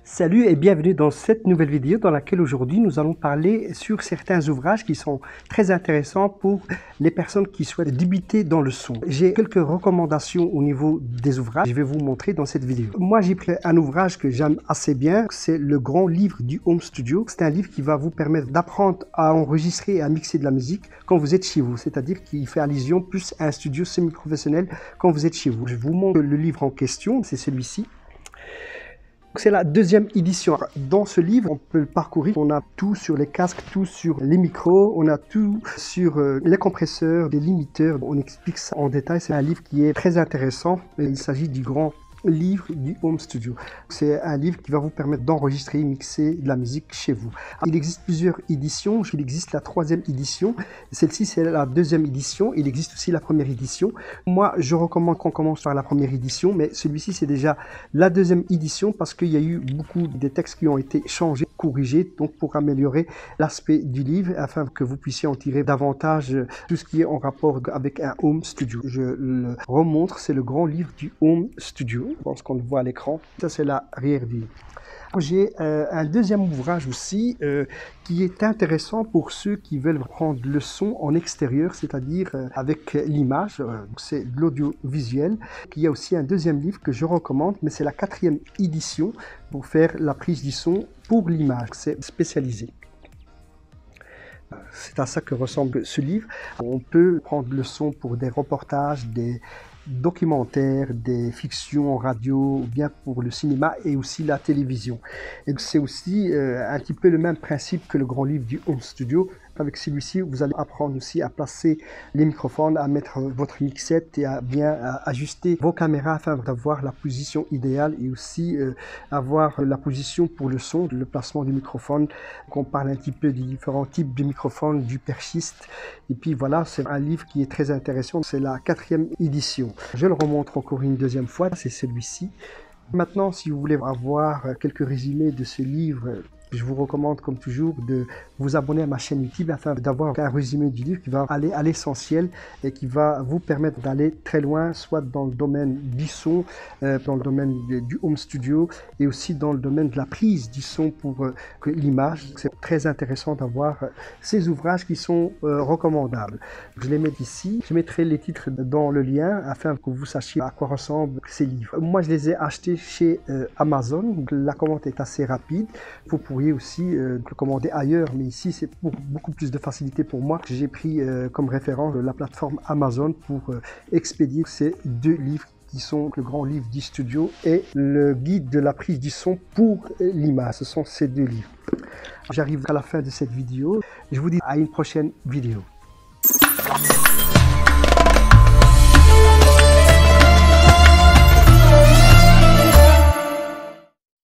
Salut et bienvenue dans cette nouvelle vidéo dans laquelle aujourd'hui nous allons parler sur certains ouvrages qui sont très intéressants pour les personnes qui souhaitent débuter dans le son. J'ai quelques recommandations au niveau des ouvrages, je vais vous montrer dans cette vidéo. Moi j'ai pris un ouvrage que j'aime assez bien, c'est le grand livre du home studio. C'est un livre qui va vous permettre d'apprendre à enregistrer et à mixer de la musique quand vous êtes chez vous, c'est-à-dire qu'il fait allusion plus à un studio semi-professionnel quand vous êtes chez vous. Je vous montre le livre en question, c'est celui-ci. C'est la deuxième édition. Dans ce livre, on peut le parcourir. On a tout sur les casques, tout sur les micros, on a tout sur les compresseurs, les limiteurs. On explique ça en détail. C'est un livre qui est très intéressant. Il s'agit du grand livre du home studio. C'est un livre qui va vous permettre d'enregistrer et mixer de la musique chez vous. Il existe plusieurs éditions. Il existe la troisième édition. Celle-ci, c'est la deuxième édition. Il existe aussi la première édition. Moi, je recommande qu'on commence par la première édition, mais celui-ci, c'est déjà la deuxième édition parce qu'il y a eu beaucoup de textes qui ont été changés, corrigés, donc pour améliorer l'aspect du livre afin que vous puissiez en tirer davantage tout ce qui est en rapport avec un home studio. Je le remontre, c'est le grand livre du home studio. Je pense qu'on le voit à l'écran. Ça, c'est l'arrière du livre. J'ai un deuxième ouvrage aussi qui est intéressant pour ceux qui veulent prendre le son en extérieur, c'est-à-dire avec l'image, c'est de l'audiovisuel. Il y a aussi un deuxième livre que je recommande, mais c'est la 4e édition pour faire la prise du son pour l'image, c'est spécialisé. C'est à ça que ressemble ce livre. On peut prendre le son pour des reportages, des documentaires, des fictions en radio, ou bien pour le cinéma et aussi la télévision. Et c'est aussi un petit peu le même principe que le grand livre du home studio. Avec celui-ci, vous allez apprendre aussi à placer les microphones, à mettre votre mixette et à bien ajuster vos caméras afin d'avoir la position idéale et aussi avoir la position pour le son, le placement du microphone. On parle un petit peu des différents types de microphones, du perchiste. Et puis voilà, c'est un livre qui est très intéressant. C'est la 4e édition. Je le remontre encore une deuxième fois, c'est celui-ci. Maintenant, si vous voulez avoir quelques résumés de ce livre, je vous recommande comme toujours de vous abonner à ma chaîne YouTube afin d'avoir un résumé du livre qui va aller à l'essentiel et qui va vous permettre d'aller très loin, soit dans le domaine du son, dans le domaine du home studio et aussi dans le domaine de la prise du son pour l'image. C'est très intéressant d'avoir ces ouvrages qui sont recommandables. Je les mets ici. Je mettrai les titres dans le lien afin que vous sachiez à quoi ressemblent ces livres. Moi, je les ai achetés chez Amazon. La commande est assez rapide. Vous pourriez aussi le commander ailleurs, mais ici c'est pour beaucoup plus de facilité pour moi. J'ai pris comme référence la plateforme Amazon pour expédier ces deux livres qui sont le grand livre du studio et le guide de la prise du son pour l'image. Ce sont ces deux livres. J'arrive à la fin de cette vidéo. Je vous dis à une prochaine vidéo.